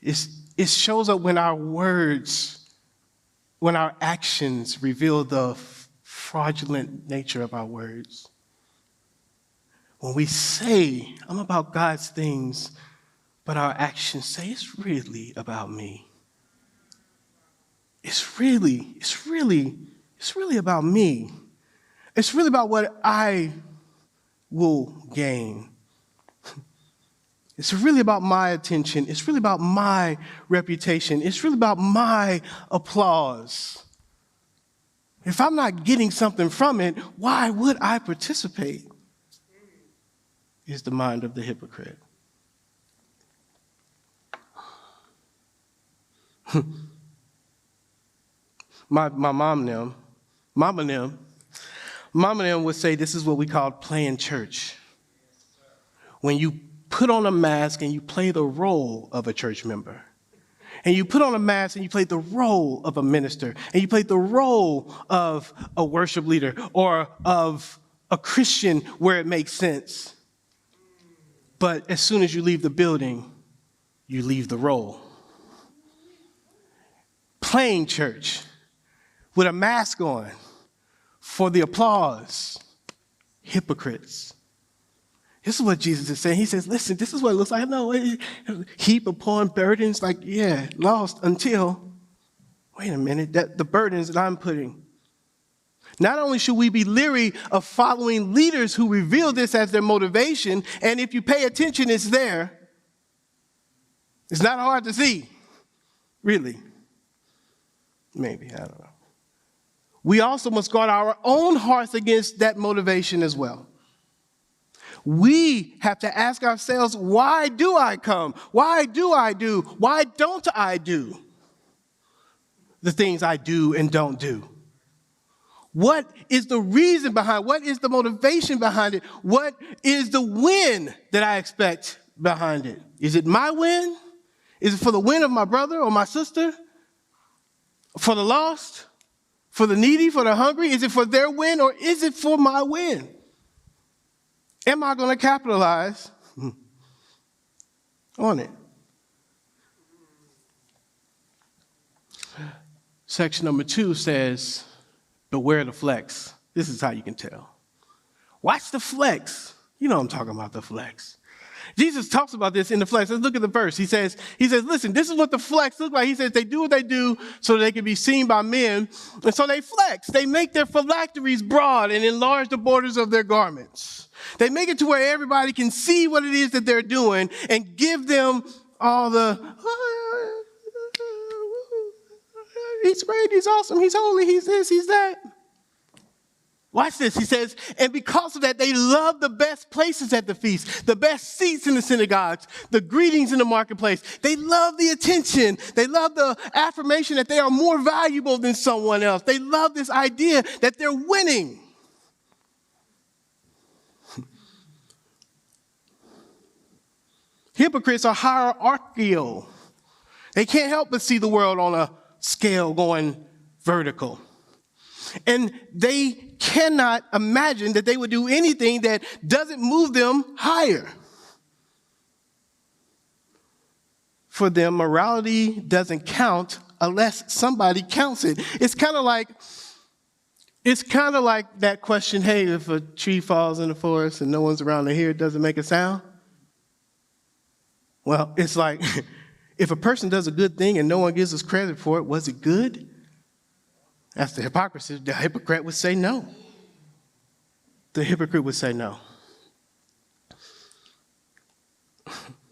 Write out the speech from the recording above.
It shows up when our words, when our actions reveal the fraudulent nature of our words. When we say, I'm about God's things, but our actions say it's really about me. It's really about me. It's really about what I will gain. It's really about my attention. It's really about my reputation. It's really about my applause. If I'm not getting something from it, why would I participate? Is the mind of the hypocrite. My mama them would say this is what we call playing church. When you put on a mask and you play the role of a church member. And you put on a mask and you play the role of a minister. And you play the role of a worship leader or of a Christian where it makes sense. But as soon as you leave the building, you leave the role. Playing church with a mask on for the applause. Hypocrites. This is what Jesus is saying. He says, listen, this is what it looks like. No, heap upon burdens, like, yeah, lost until, wait a minute, that the burdens that I'm putting. Not only should we be leery of following leaders who reveal this as their motivation, and if you pay attention, it's there. It's not hard to see, really. Maybe, I don't know. We also must guard our own hearts against that motivation as well. We have to ask ourselves, why do I come? Why do I do? Why don't I do the things I do and don't do? What is the reason behind? What is the motivation behind it? What is the win that I expect behind it? Is it my win? Is it for the win of my brother or my sister? For the lost? For the needy? For the hungry? Is it for their win or is it for my win? Am I going to capitalize on it? Section number 2 says, beware the flex. This is how you can tell. Watch the flex. You know I'm talking about the flex. Jesus talks about this in the flex. Let's look at the verse. He says, listen, this is what the flex looks like. He says they do what they do so they can be seen by men. And so they flex. They make their phylacteries broad and enlarge the borders of their garments. They make it to where everybody can see what it is that they're doing and give them all the, he's great, he's awesome, he's holy, he's this, he's that. Watch this. He says, and because of that, they love the best places at the feast, the best seats in the synagogues, the greetings in the marketplace. They love the attention. They love the affirmation that they are more valuable than someone else. They love this idea that they're winning. Hypocrites are hierarchical. They can't help but see the world on a scale going vertical. And they cannot imagine that they would do anything that doesn't move them higher. For them, morality doesn't count unless somebody counts it. It's kind of like that question, hey, if a tree falls in the forest and no one's around to hear it, does it make a sound? Well, it's like if a person does a good thing and no one gives us credit for it, was it good? That's the hypocrisy. The hypocrite would say no. The hypocrite would say no.